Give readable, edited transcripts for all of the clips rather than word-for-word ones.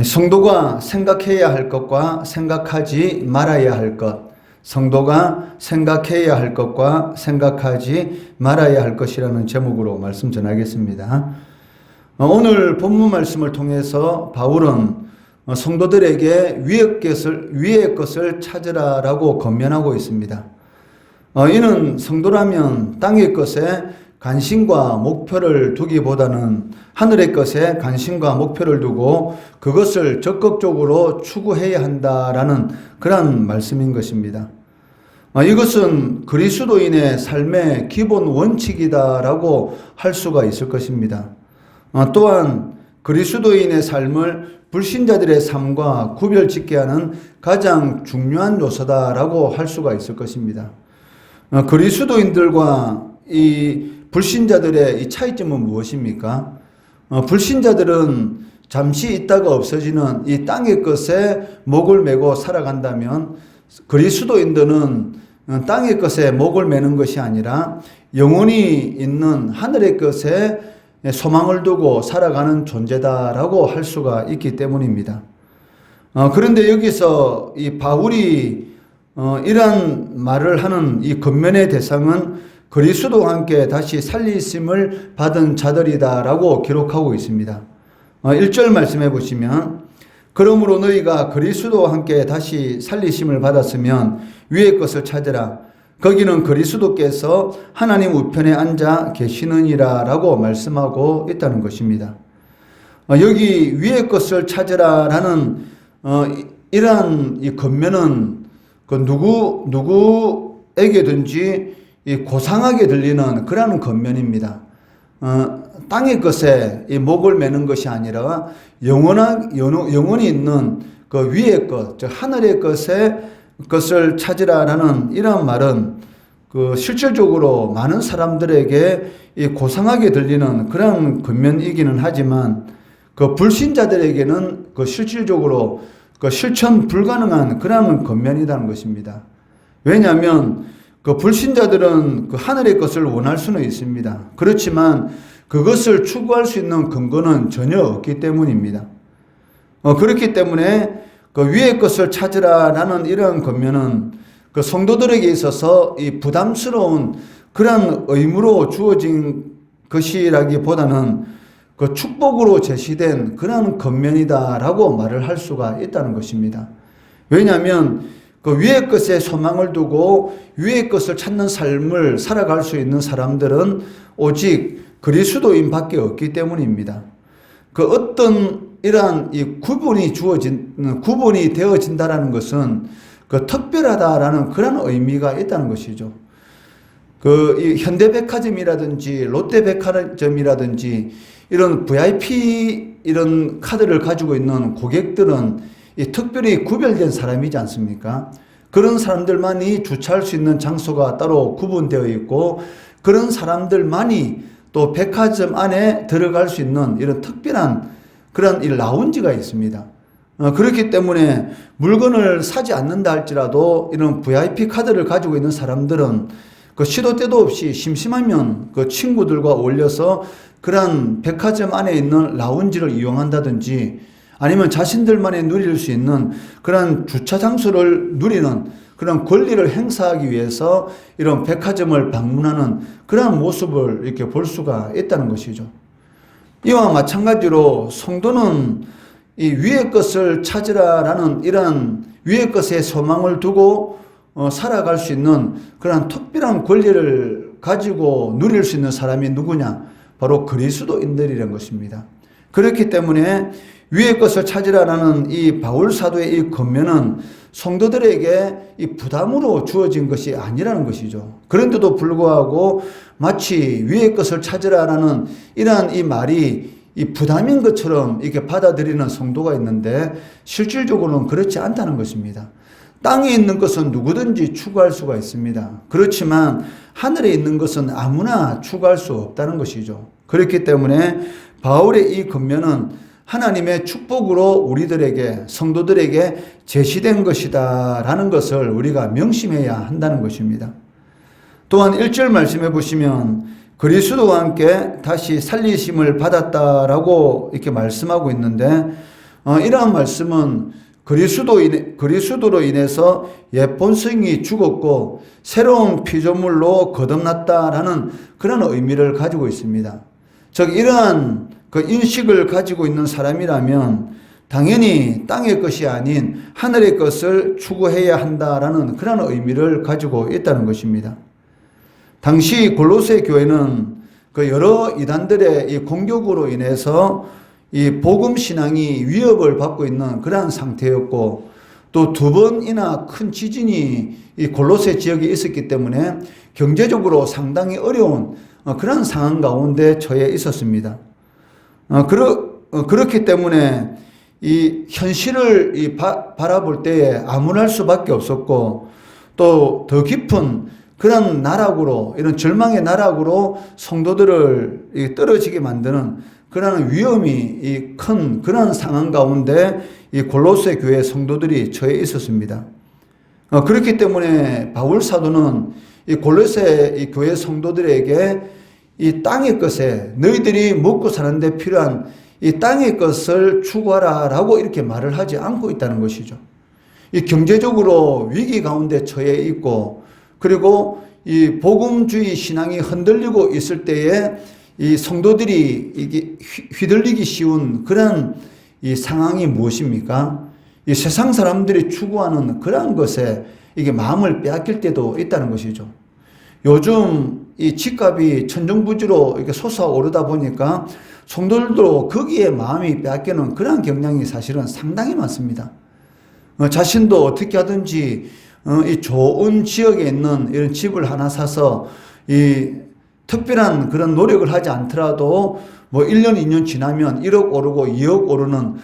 성도가 생각해야 할 것과 생각하지 말아야 할 것, 성도가 생각해야 할 것과 생각하지 말아야 할 것이라는 제목으로 말씀 전하겠습니다. 오늘 본문 말씀을 통해서 바울은 성도들에게 위의 것을 찾으라라고 권면하고 있습니다. 이는 성도라면 땅의 것에 관심과 목표를 두기보다는 하늘의 것에 관심과 목표를 두고 그것을 적극적으로 추구해야 한다라는 그런 말씀인 것입니다. 이것은 그리스도인의 삶의 기본 원칙이다라고 할 수가 있을 것입니다. 또한 그리스도인의 삶을 불신자들의 삶과 구별짓게 하는 가장 중요한 요소다라고 할 수가 있을 것입니다. 그리스도인들과 이 불신자들의 이 차이점은 무엇입니까? 불신자들은 잠시 있다가 없어지는 이 땅의 것에 목을 메고 살아간다면 그리스도인들은 땅의 것에 목을 메는 것이 아니라 영원히 있는 하늘의 것에 소망을 두고 살아가는 존재다라고 할 수가 있기 때문입니다. 그런데 여기서 이 바울이 이러한 말을 하는 이 권면의 대상은 그리스도와 함께 다시 살리심을 받은 자들이다라고 기록하고 있습니다. 1절 말씀해 보시면 그러므로 너희가 그리스도와 함께 다시 살리심을 받았으면 위의 것을 찾으라. 거기는 그리스도께서 하나님 우편에 앉아 계시느니라 라고 말씀하고 있다는 것입니다. 여기 위의 것을 찾으라라는 이러한 이 권면은 그 누구에게든지 이 고상하게 들리는 그러한 권면입니다. 땅의 것에 이 목을 매는 것이 아니라 영원히 있는 그 위의 것, 즉 하늘의 것을 찾으라라는 이러한 말은 그 실질적으로 많은 사람들에게 이 고상하게 들리는 그런 권면이기는 하지만 그 불신자들에게는 그 실질적으로 그 실천 불가능한 그런 권면이라는 것입니다. 왜냐하면 그 불신자들은 그 하늘의 것을 원할 수는 있습니다. 그렇지만 그것을 추구할 수 있는 근거는 전혀 없기 때문입니다. 그렇기 때문에 그 위의 것을 찾으라라는 이러한 권면은 그 성도들에게 있어서 이 부담스러운 그런 의무로 주어진 것이라기보다는 그 축복으로 제시된 그런 권면이다라고 말을 할 수가 있다는 것입니다. 왜냐하면 그 위의 것에 소망을 두고 위의 것을 찾는 삶을 살아갈 수 있는 사람들은 오직 그리스도인 밖에 없기 때문입니다. 그 어떤 이러한 이 구분이 되어진다라는 것은 그 특별하다라는 그런 의미가 있다는 것이죠. 이 현대백화점이라든지 롯데백화점이라든지 이런 VIP 이런 카드를 가지고 있는 고객들은 이 특별히 구별된 사람이지 않습니까? 그런 사람들만이 주차할 수 있는 장소가 따로 구분되어 있고 그런 사람들만이 또 백화점 안에 들어갈 수 있는 이런 특별한 그런 이 라운지가 있습니다. 그렇기 때문에 물건을 사지 않는다 할지라도 이런 VIP 카드를 가지고 있는 사람들은 그 시도 때도 없이 심심하면 그 친구들과 어울려서 그런 백화점 안에 있는 라운지를 이용한다든지 아니면 자신들만이 누릴 수 있는 그런 주차 장소를 누리는 그런 권리를 행사하기 위해서 이런 백화점을 방문하는 그런 모습을 이렇게 볼 수가 있다는 것이죠. 이와 마찬가지로 성도는 이 위의 것을 찾으라라는 이러한 위의 것에 소망을 두고 살아갈 수 있는 그런 특별한 권리를 가지고 누릴 수 있는 사람이 누구냐? 바로 그리스도인들이라는 것입니다. 그렇기 때문에 위의 것을 찾으라는 이 바울 사도의 이 권면은 성도들에게 이 부담으로 주어진 것이 아니라는 것이죠. 그런데도 불구하고 마치 위의 것을 찾으라라는 이러한 이 말이 이 부담인 것처럼 이렇게 받아들이는 성도가 있는데 실질적으로는 그렇지 않다는 것입니다. 땅에 있는 것은 누구든지 추구할 수가 있습니다. 그렇지만 하늘에 있는 것은 아무나 추구할 수 없다는 것이죠. 그렇기 때문에 바울의 이 권면은 하나님의 축복으로 우리들에게 성도들에게 제시된 것이다 라는 것을 우리가 명심해야 한다는 것입니다. 또한 1절 말씀해 보시면 그리스도와 함께 다시 살리심을 받았다라고 이렇게 말씀하고 있는데 이러한 말씀은 그리스도로 인해서 옛 본성이 죽었고 새로운 피조물로 거듭났다라는 그런 의미를 가지고 있습니다. 즉 이러한 그 인식을 가지고 있는 사람이라면 당연히 땅의 것이 아닌 하늘의 것을 추구해야 한다라는 그런 의미를 가지고 있다는 것입니다. 당시 골로새 교회는 그 여러 이단들의 이 공격으로 인해서 이 복음 신앙이 위협을 받고 있는 그러한 상태였고, 또 두 번이나 큰 지진이 이 골로새 지역에 있었기 때문에 경제적으로 상당히 어려운 그런 상황 가운데 처해 있었습니다. 그렇기 때문에 이 현실을 바라볼 때에 암울할 수밖에 없었고, 또 더 깊은 그런 나락으로, 이런 절망의 나락으로 성도들을 떨어지게 만드는 그러한 위험이 큰 그런 상황 가운데 이 골로새 교회 성도들이 처해 있었습니다. 그렇기 때문에 바울 사도는 이 골로새 이 교회 성도들에게 이 땅의 것에 너희들이 먹고 사는데 필요한 이 땅의 것을 추구하라라고 이렇게 말을 하지 않고 있다는 것이죠. 이 경제적으로 위기 가운데 처해 있고, 그리고 이 복음주의 신앙이 흔들리고 있을 때에 이 성도들이 이게 휘둘리기 쉬운 그런 이 상황이 무엇입니까? 이 세상 사람들이 추구하는 그런 것에 이게 마음을 빼앗길 때도 있다는 것이죠. 요즘 이 집값이 천정부지로 이렇게 솟아오르다 보니까 성도들도 거기에 마음이 빼앗기는 그런 경향이 사실은 상당히 많습니다. 자신도 어떻게 하든지 이 좋은 지역에 있는 이런 집을 하나 사서 이 특별한 그런 노력을 하지 않더라도 뭐 1년, 2년 지나면 1억 오르고 2억 오르는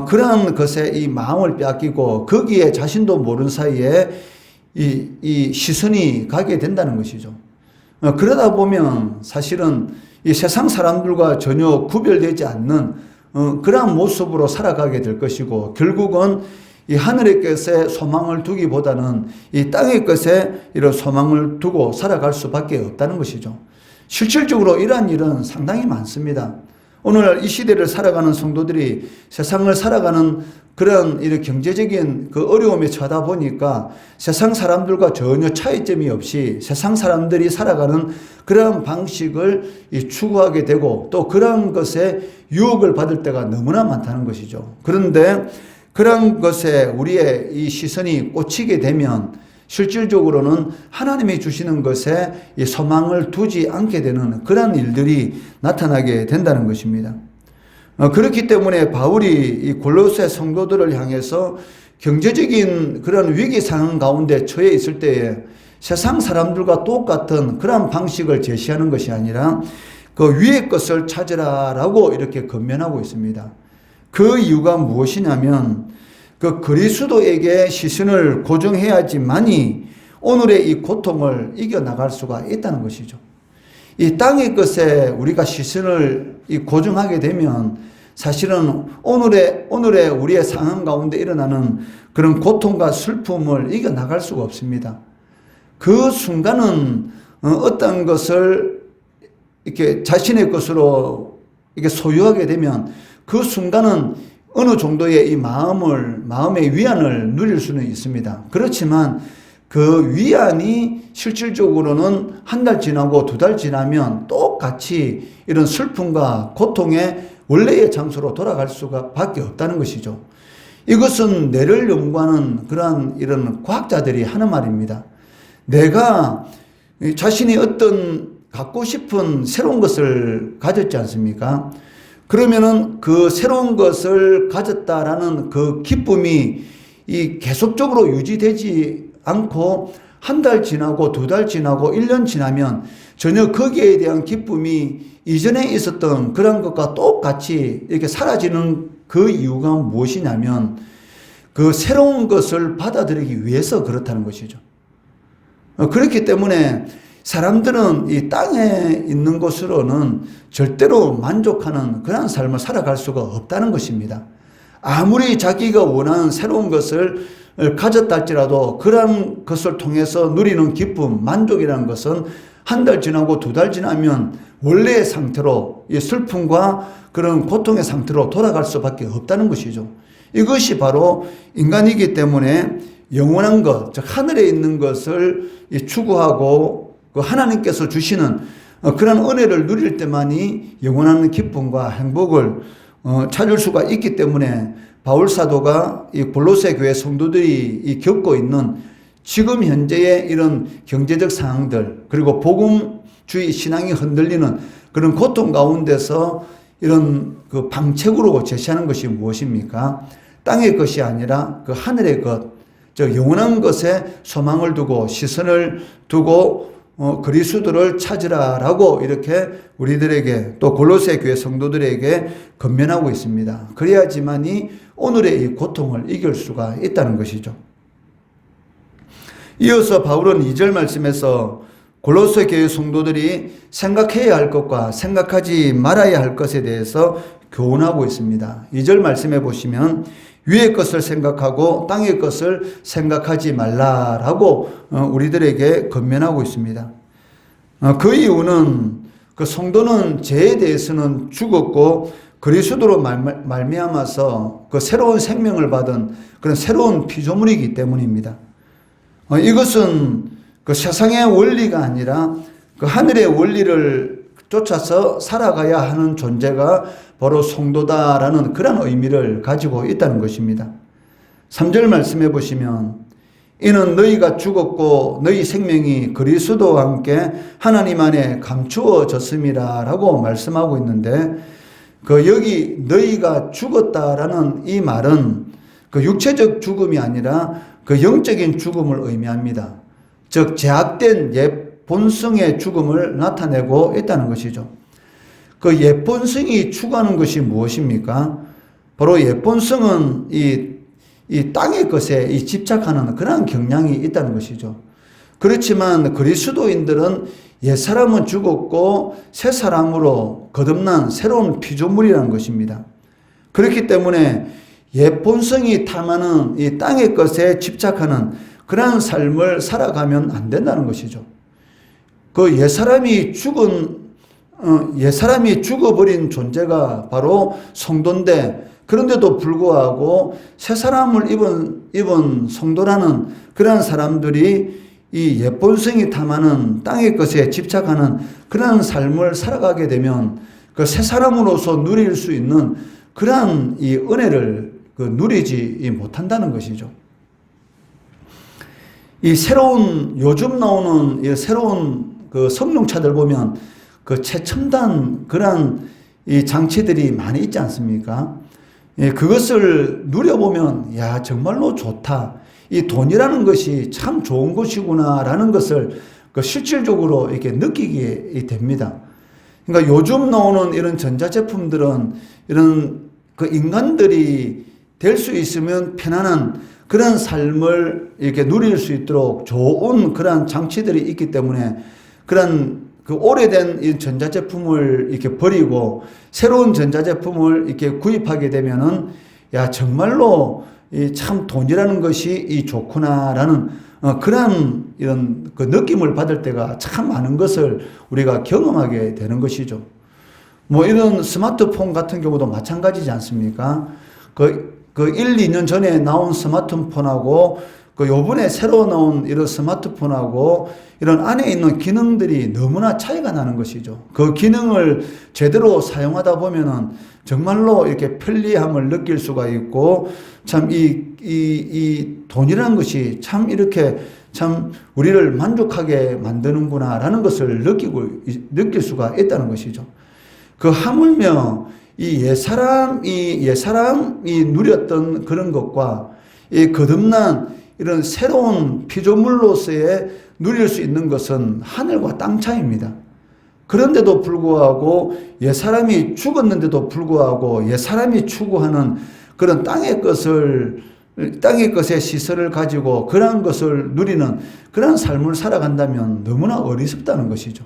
그런 것에 이 마음을 빼앗기고 거기에 자신도 모르는 사이에 이 시선이 가게 된다는 것이죠. 그러다 보면 사실은 이 세상 사람들과 전혀 구별되지 않는 그러한 모습으로 살아가게 될 것이고, 결국은 이 하늘의 것에 소망을 두기보다는 이 땅의 것에 이런 소망을 두고 살아갈 수밖에 없다는 것이죠. 실질적으로 이러한 일은 상당히 많습니다. 오늘날 이 시대를 살아가는 성도들이 세상을 살아가는 그런 이런 경제적인 그 어려움에 처하다 보니까 세상 사람들과 전혀 차이점이 없이 세상 사람들이 살아가는 그런 방식을 추구하게 되고, 또 그런 것에 유혹을 받을 때가 너무나 많다는 것이죠. 그런데 그런 것에 우리의 이 시선이 꽂히게 되면 실질적으로는 하나님이 주시는 것에 이 소망을 두지 않게 되는 그런 일들이 나타나게 된다는 것입니다. 그렇기 때문에 바울이 이 골로새 성도들을 향해서 경제적인 그런 위기 상황 가운데 처해 있을 때에 세상 사람들과 똑같은 그런 방식을 제시하는 것이 아니라 그 위의 것을 찾으라라고 이렇게 권면하고 있습니다. 그 이유가 무엇이냐면 그 그리스도에게 시선을 고정해야지만이 오늘의 이 고통을 이겨나갈 수가 있다는 것이죠. 이 땅의 것에 우리가 시선을 고정하게 되면 사실은 오늘의 우리의 상황 가운데 일어나는 그런 고통과 슬픔을 이겨나갈 수가 없습니다. 그 순간은 어떤 것을 이렇게 자신의 것으로 이렇게 소유하게 되면 그 순간은 어느 정도의 이 마음의 위안을 누릴 수는 있습니다. 그렇지만 그 위안이 실질적으로는 한 달 지나고 두 달 지나면 똑같이 이런 슬픔과 고통의 원래의 장소로 돌아갈 수가 밖에 없다는 것이죠. 이것은 뇌를 연구하는 그러한 이런 과학자들이 하는 말입니다. 내가 자신이 어떤 갖고 싶은 새로운 것을 가졌지 않습니까? 그러면은 그 새로운 것을 가졌다라는 그 기쁨이 이 계속적으로 유지되지 않고 한 달 지나고 두 달 지나고 1년 지나면 전혀 거기에 대한 기쁨이 이전에 있었던 그런 것과 똑같이 이렇게 사라지는 그 이유가 무엇이냐면 그 새로운 것을 받아들이기 위해서 그렇다는 것이죠. 그렇기 때문에 사람들은 이 땅에 있는 것으로는 절대로 만족하는 그런 삶을 살아갈 수가 없다는 것입니다. 아무리 자기가 원하는 새로운 것을 가졌다 할지라도 그런 것을 통해서 누리는 기쁨, 만족이라는 것은 한 달 지나고 두 달 지나면 원래의 상태로 이 슬픔과 그런 고통의 상태로 돌아갈 수밖에 없다는 것이죠. 이것이 바로 인간이기 때문에 영원한 것, 즉 하늘에 있는 것을 추구하고 그 하나님께서 주시는 그런 은혜를 누릴 때만이 영원한 기쁨과 행복을 찾을 수가 있기 때문에 바울 사도가 이 골로새 교회 성도들이 겪고 있는 지금 현재의 이런 경제적 상황들, 그리고 복음주의 신앙이 흔들리는 그런 고통 가운데서 이런 그 방책으로 제시하는 것이 무엇입니까? 땅의 것이 아니라 그 하늘의 것, 즉 영원한 것에 소망을 두고 시선을 두고 그리스도를 찾으라라고 이렇게 우리들에게 또 골로새 교회 성도들에게 권면하고 있습니다. 그래야지만이 오늘의 이 고통을 이길 수가 있다는 것이죠. 이어서 바울은 2절 말씀에서 골로새 교회 성도들이 생각해야 할 것과 생각하지 말아야 할 것에 대해서 교훈하고 있습니다. 2절 말씀해 보시면 위의 것을 생각하고 땅의 것을 생각하지 말라라고 우리들에게 권면하고 있습니다. 그 이유는 그 성도는 죄에 대해서는 죽었고 그리스도로 말미암아서 그 새로운 생명을 받은 그런 새로운 피조물이기 때문입니다. 이것은 그 세상의 원리가 아니라 그 하늘의 원리를 쫓아서 살아가야 하는 존재가 바로 성도다라는 그런 의미를 가지고 있다는 것입니다. 3절 말씀해 보시면 이는 너희가 죽었고 너희 생명이 그리스도와 함께 하나님 안에 감추어졌음이라 라고 말씀하고 있는데 그 여기 너희가 죽었다라는 이 말은 그 육체적 죽음이 아니라 그 영적인 죽음을 의미합니다. 즉 제약된 옛 본성의 죽음을 나타내고 있다는 것이죠. 그 옛 본성이 추구하는 것이 무엇입니까? 바로 옛 본성은 이 땅의 것에 집착하는 그런 경향이 있다는 것이죠. 그렇지만 그리스도인들은 옛 사람은 죽었고 새 사람으로 거듭난 새로운 피조물이라는 것입니다. 그렇기 때문에 옛 본성이 탐하는 이 땅의 것에 집착하는 그러한 삶을 살아가면 안 된다는 것이죠. 그 옛 사람이 죽어버린 존재가 바로 성도인데 그런데도 불구하고 새 사람을 입은 성도라는 그러한 사람들이 이 옛 본성이 탐하는 땅의 것에 집착하는 그러한 삶을 살아가게 되면 그 새 사람으로서 누릴 수 있는 그러한 이 은혜를 누리지 못한다는 것이죠. 요즘 나오는 이 새로운 그 성능차들 보면 그 최첨단 그런 이 장치들이 많이 있지 않습니까? 그것을 누려보면, 야, 정말로 좋다. 이 돈이라는 것이 참 좋은 것이구나라는 것을 실질적으로 이렇게 느끼게 됩니다. 그러니까 요즘 나오는 이런 전자제품들은 이런 그 인간들이 될 수 있으면 편안한 그런 삶을 이렇게 누릴 수 있도록 좋은 그런 장치들이 있기 때문에 그런 그 오래된 이 전자제품을 이렇게 버리고 새로운 전자제품을 이렇게 구입하게 되면은 야, 정말로 참 돈이라는 것이 좋구나라는 그런 이런 그 느낌을 받을 때가 참 많은 것을 우리가 경험하게 되는 것이죠. 뭐 이런 스마트폰 같은 경우도 마찬가지지 않습니까? 그 1, 2년 전에 나온 스마트폰하고 요번에 새로 나온 이런 스마트폰하고 이런 안에 있는 기능들이 너무나 차이가 나는 것이죠. 그 기능을 제대로 사용하다 보면은 정말로 이렇게 편리함을 느낄 수가 있고 참 이 돈이라는 것이 참 이렇게 참 우리를 만족하게 만드는구나라는 것을 느낄 수가 있다는 것이죠. 그 하물며 이 옛사람이 누렸던 그런 것과 이 거듭난 이런 새로운 피조물로서의 누릴 수 있는 것은 하늘과 땅 차이입니다. 그런데도 불구하고 옛사람이 죽었는데도 불구하고 옛사람이 추구하는 그런 땅의 것의 시설을 가지고 그러한 것을 누리는 그런 삶을 살아간다면 너무나 어리석다는 것이죠.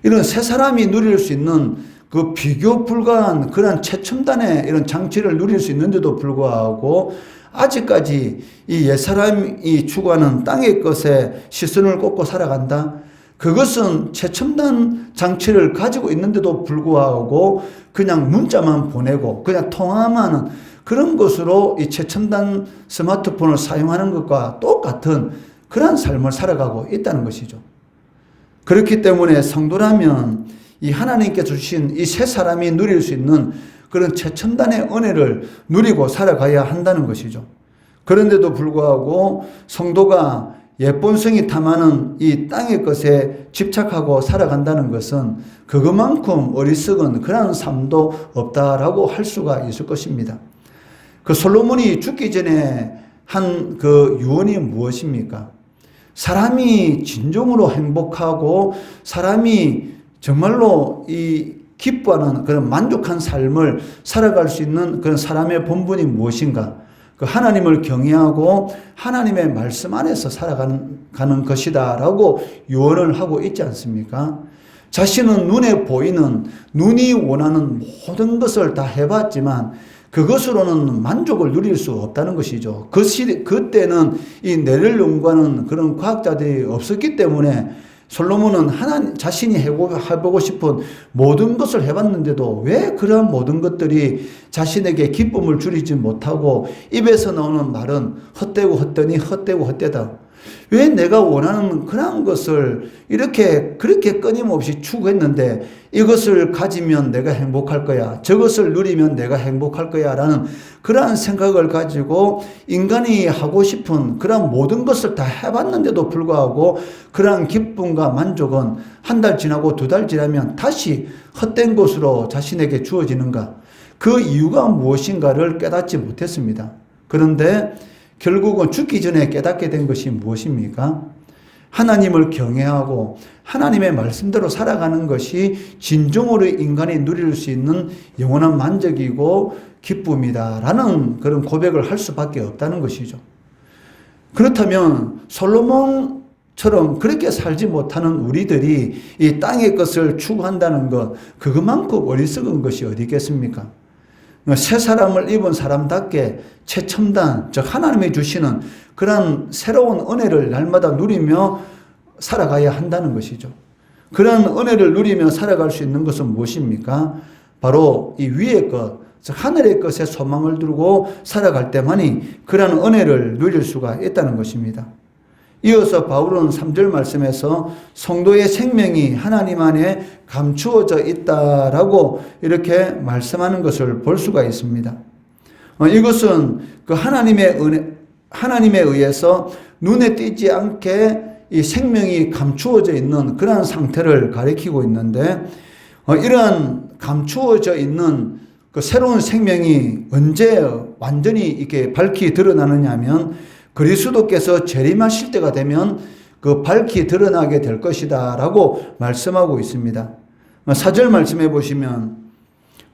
이런 새 사람이 누릴 수 있는 그 비교 불가한 그런 최첨단의 이런 장치를 누릴 수 있는데도 불구하고 아직까지 이 옛사람이 추구하는 땅의 것에 시선을 꽂고 살아간다? 그것은 최첨단 장치를 가지고 있는데도 불구하고 그냥 문자만 보내고 그냥 통화만 하는 그런 것으로 이 최첨단 스마트폰을 사용하는 것과 똑같은 그런 삶을 살아가고 있다는 것이죠. 그렇기 때문에 성도라면 이 하나님께서 주신 이 세 사람이 누릴 수 있는 그런 최첨단의 은혜를 누리고 살아가야 한다는 것이죠. 그런데도 불구하고 성도가 예본성이 탐하는 이 땅의 것에 집착하고 살아간다는 것은 그것만큼 어리석은 그런 삶도 없다라고 할 수가 있을 것입니다. 그 솔로몬이 죽기 전에 한 그 유언이 무엇입니까? 사람이 진정으로 행복하고 사람이 정말로 이 기뻐하는 그런 만족한 삶을 살아갈 수 있는 그런 사람의 본분이 무엇인가? 그 하나님을 경외하고 하나님의 말씀 안에서 살아가는 것이다라고 유언을 하고 있지 않습니까? 자신은 눈에 보이는 눈이 원하는 모든 것을 다 해봤지만 그것으로는 만족을 누릴 수 없다는 것이죠. 그때는 이 뇌를 연구하는 그런 과학자들이 없었기 때문에 솔로몬은 자신이 해보고 싶은 모든 것을 해봤는데도 왜 그러한 모든 것들이 자신에게 기쁨을 주리지 못하고 입에서 나오는 말은 헛되고 헛되니 헛되고 헛되다. 왜 내가 원하는 그런 것을 그렇게 끊임없이 추구했는데 이것을 가지면 내가 행복할 거야. 저것을 누리면 내가 행복할 거야. 라는 그러한 생각을 가지고 인간이 하고 싶은 그런 모든 것을 다 해봤는데도 불구하고 그러한 기쁨과 만족은 한 달 지나고 두 달 지나면 다시 헛된 것으로 자신에게 주어지는가. 그 이유가 무엇인가를 깨닫지 못했습니다. 그런데 결국은 죽기 전에 깨닫게 된 것이 무엇입니까? 하나님을 경외하고 하나님의 말씀대로 살아가는 것이 진정으로 인간이 누릴 수 있는 영원한 만족이고 기쁨이다라는 그런 고백을 할 수밖에 없다는 것이죠. 그렇다면 솔로몬처럼 그렇게 살지 못하는 우리들이 이 땅의 것을 추구한다는 것, 그것만큼 어리석은 것이 어디 있겠습니까? 새 사람을 입은 사람답게 최첨단, 즉 하나님이 주시는 그런 새로운 은혜를 날마다 누리며 살아가야 한다는 것이죠. 그런 은혜를 누리며 살아갈 수 있는 것은 무엇입니까? 바로 이 위의 것, 즉 하늘의 것에 소망을 두고 살아갈 때만이 그런 은혜를 누릴 수가 있다는 것입니다. 이어서 바울은 3절 말씀에서 성도의 생명이 하나님 안에 감추어져 있다라고 이렇게 말씀하는 것을 볼 수가 있습니다. 이것은 그 하나님에 의해서 눈에 띄지 않게 이 생명이 감추어져 있는 그러한 상태를 가리키고 있는데, 이러한 감추어져 있는 그 새로운 생명이 언제 완전히 이렇게 밝히 드러나느냐 하면 그리스도께서 재림하실 때가 되면 그 밝히 드러나게 될 것이다 라고 말씀하고 있습니다. 4절 말씀해 보시면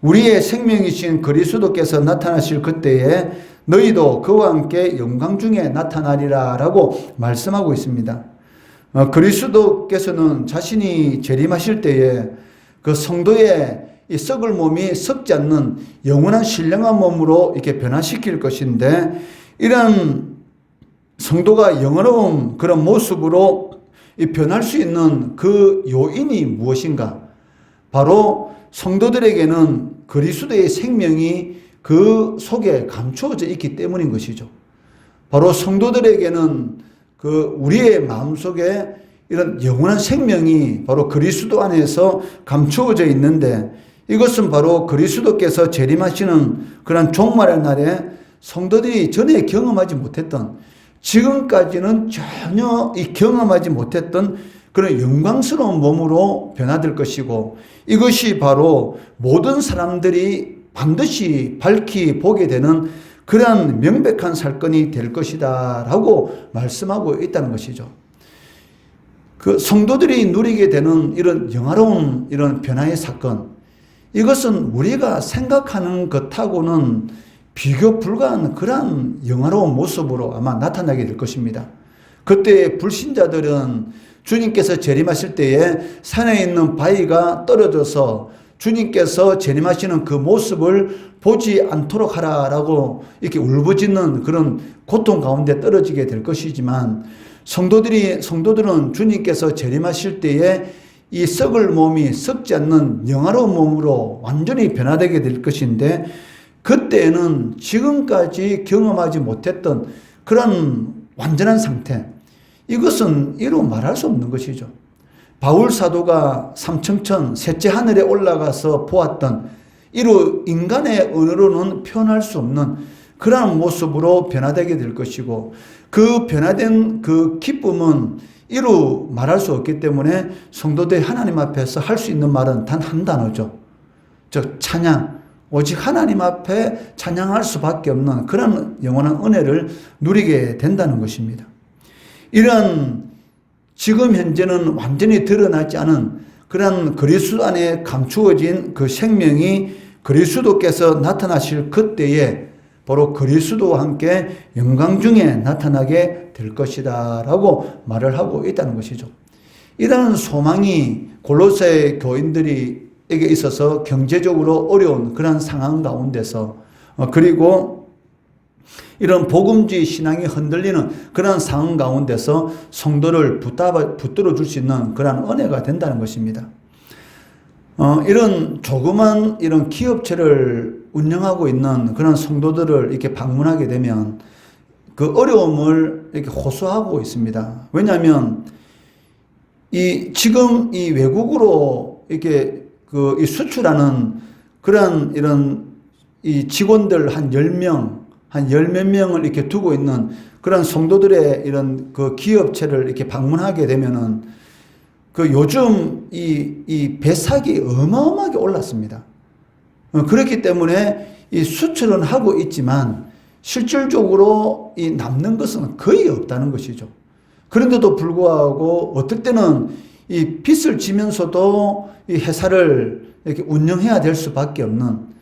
우리의 생명이신 그리스도께서 나타나실 그때에 너희도 그와 함께 영광 중에 나타나리라 라고 말씀하고 있습니다. 그리스도께서는 자신이 재림하실 때에 그 성도의 이 썩을 몸이 썩지 않는 영원한 신령한 몸으로 이렇게 변화시킬 것인데, 이런 성도가 영원한 그런 모습으로 변할 수 있는 그 요인이 무엇인가? 바로 성도들에게는 그리스도의 생명이 그 속에 감추어져 있기 때문인 것이죠. 바로 성도들에게는 그 우리의 마음속에 이런 영원한 생명이 바로 그리스도 안에서 감추어져 있는데, 이것은 바로 그리스도께서 재림하시는 그런 종말의 날에 성도들이 전에 경험하지 못했던, 지금까지는 전혀 경험하지 못했던 그런 영광스러운 몸으로 변화될 것이고, 이것이 바로 모든 사람들이 반드시 밝히 보게 되는 그러한 명백한 사건이 될 것이다 라고 말씀하고 있다는 것이죠. 그 성도들이 누리게 되는 이런 영화로운 이런 변화의 사건, 이것은 우리가 생각하는 것하고는 비교 불가한 그러한 영화로운 모습으로 아마 나타나게 될 것입니다. 그때 불신자들은 주님께서 재림하실 때에 산에 있는 바위가 떨어져서 주님께서 재림하시는 그 모습을 보지 않도록 하라라고 이렇게 울부짖는 그런 고통 가운데 떨어지게 될 것이지만, 성도들은 주님께서 재림하실 때에 이 썩을 몸이 썩지 않는 영화로운 몸으로 완전히 변화되게 될 것인데, 그때에는 지금까지 경험하지 못했던 그런 완전한 상태, 이것은 이루 말할 수 없는 것이죠. 바울 사도가 삼층천 셋째 하늘에 올라가서 보았던 이루 인간의 언어로는 표현할 수 없는 그러한 모습으로 변화되게 될 것이고, 그 변화된 그 기쁨은 이루 말할 수 없기 때문에 성도들이 하나님 앞에서 할 수 있는 말은 단 한 단어죠. 즉 찬양. 오직 하나님 앞에 찬양할 수밖에 없는 그런 영원한 은혜를 누리게 된다는 것입니다. 이런 지금 현재는 완전히 드러나지 않은 그런 그리스도 안에 감추어진 그 생명이 그리스도께서 나타나실 그때에 바로 그리스도와 함께 영광 중에 나타나게 될 것이다 라고 말을 하고 있다는 것이죠. 이러한 소망이 골로새 교인들에게 있어서 경제적으로 어려운 그런 상황 가운데서, 그리고 이런 복음주의 신앙이 흔들리는 그런 상황 가운데서 성도를 붙들어 줄 수 있는 그런 은혜가 된다는 것입니다. 이런 조그만 이런 기업체를 운영하고 있는 그런 성도들을 이렇게 방문하게 되면 그 어려움을 이렇게 호소하고 있습니다. 왜냐하면 지금 이 외국으로 이렇게 이 수출하는 그런 이런 이 직원들 한 10명, 한 10몇 명을 이렇게 두고 있는 그런 성도들의 이런 그 기업체를 이렇게 방문하게 되면은 그 요즘 이 배삭이 어마어마하게 올랐습니다. 그렇기 때문에 이 수출은 하고 있지만 실질적으로 이 남는 것은 거의 없다는 것이죠. 그런데도 불구하고 어떨 때는 이 빚을 지면서도 이 회사를 이렇게 운영해야 될 수밖에 없는,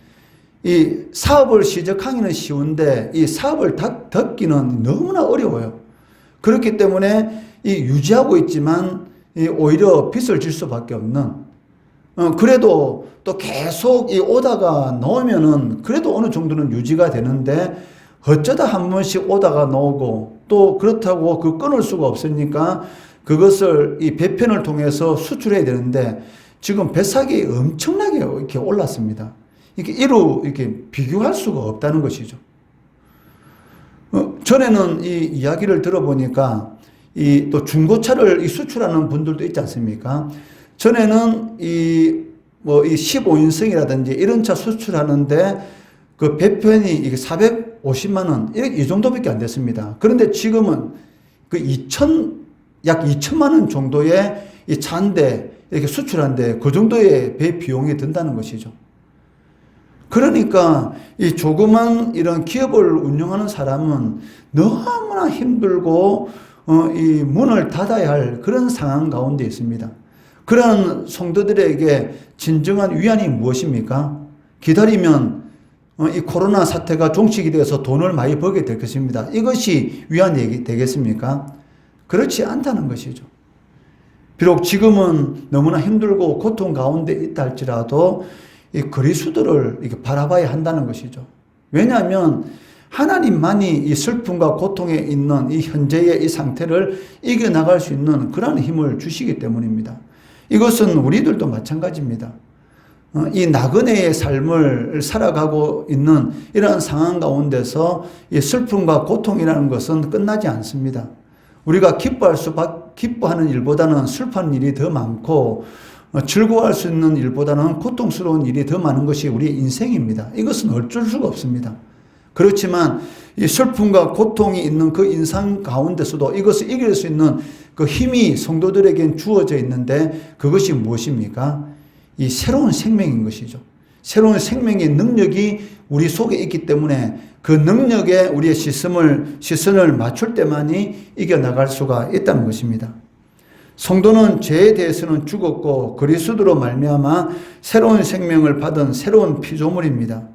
이 사업을 시작하기는 쉬운데 이 사업을 덮기는 너무나 어려워요. 그렇기 때문에 이 유지하고 있지만 오히려 빚을 질 수밖에 없는, 그래도 또 계속 이 오다가 나오면은 그래도 어느 정도는 유지가 되는데 어쩌다 한 번씩 오다가 나오고, 또 그렇다고 그 끊을 수가 없으니까 그것을 이 배편을 통해서 수출해야 되는데 지금 배삭이 엄청나게 이렇게 올랐습니다. 이렇게 비교할 수가 없다는 것이죠. 전에는 이 이야기를 들어보니까 또 중고차를 수출하는 분들도 있지 않습니까? 전에는 이 15인승이라든지 이런 차 수출하는데 그 배편이 이게 450만 원, 이 정도밖에 안 됐습니다. 그런데 지금은 약 2천만 원 정도의 이 차인데 이렇게 수출하는데 그 정도의 배 비용이 든다는 것이죠. 그러니까 이 조그만 이런 기업을 운영하는 사람은 너무나 힘들고 이 문을 닫아야 할 그런 상황 가운데 있습니다. 그런 성도들에게 진정한 위안이 무엇입니까? 기다리면 이 코로나 사태가 종식이 되어서 돈을 많이 벌게 될 것입니다. 이것이 위안이 되겠습니까? 그렇지 않다는 것이죠. 비록 지금은 너무나 힘들고 고통 가운데 있다 할지라도 이 그리스도를 이렇게 바라봐야 한다는 것이죠. 왜냐하면 하나님만이 이 슬픔과 고통에 있는 이 현재의 이 상태를 이겨나갈 수 있는 그런 힘을 주시기 때문입니다. 이것은 우리들도 마찬가지입니다. 이 나그네의 삶을 살아가고 있는 이러한 상황 가운데서 이 슬픔과 고통이라는 것은 끝나지 않습니다. 우리가 기뻐하는 일보다는 슬퍼하는 일이 더 많고, 즐거워할 수 있는 일보다는 고통스러운 일이 더 많은 것이 우리의 인생입니다. 이것은 어쩔 수가 없습니다. 그렇지만 이 슬픔과 고통이 있는 그 인상 가운데서도 이것을 이길 수 있는 그 힘이 성도들에겐 주어져 있는데, 그것이 무엇입니까? 이 새로운 생명인 것이죠. 새로운 생명의 능력이 우리 속에 있기 때문에 그 능력에 우리의 시선을 맞출 때만이 이겨나갈 수가 있다는 것입니다. 성도는 죄에 대해서는 죽었고 그리스도로 말미암아 새로운 생명을 받은 새로운 피조물입니다.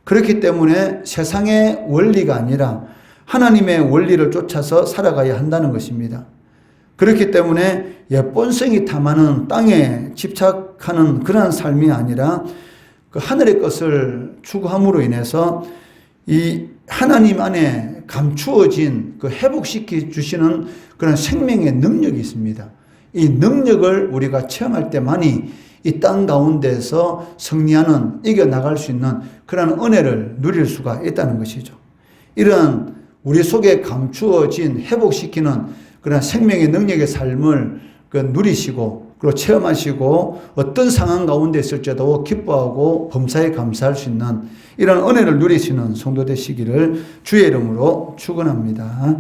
그렇기 때문에 세상의 원리가 아니라 하나님의 원리를 쫓아서 살아가야 한다는 것입니다. 그렇기 때문에 옛본성이 탐하는 땅에 집착하는 그런 삶이 아니라 그 하늘의 것을 추구함으로 인해서 이 하나님 안에 감추어진 그 회복시켜 주시는 그런 생명의 능력이 있습니다. 이 능력을 우리가 체험할 때만이 이 땅 가운데서 승리하는, 이겨나갈 수 있는 그런 은혜를 누릴 수가 있다는 것이죠. 이런 우리 속에 감추어진 회복시키는 그런 생명의 능력의 삶을 누리시고 그리고 체험하시고 어떤 상황 가운데 있을지라도 기뻐하고 범사에 감사할 수 있는 이런 은혜를 누리시는 성도 되시기를 주의 이름으로 축원합니다.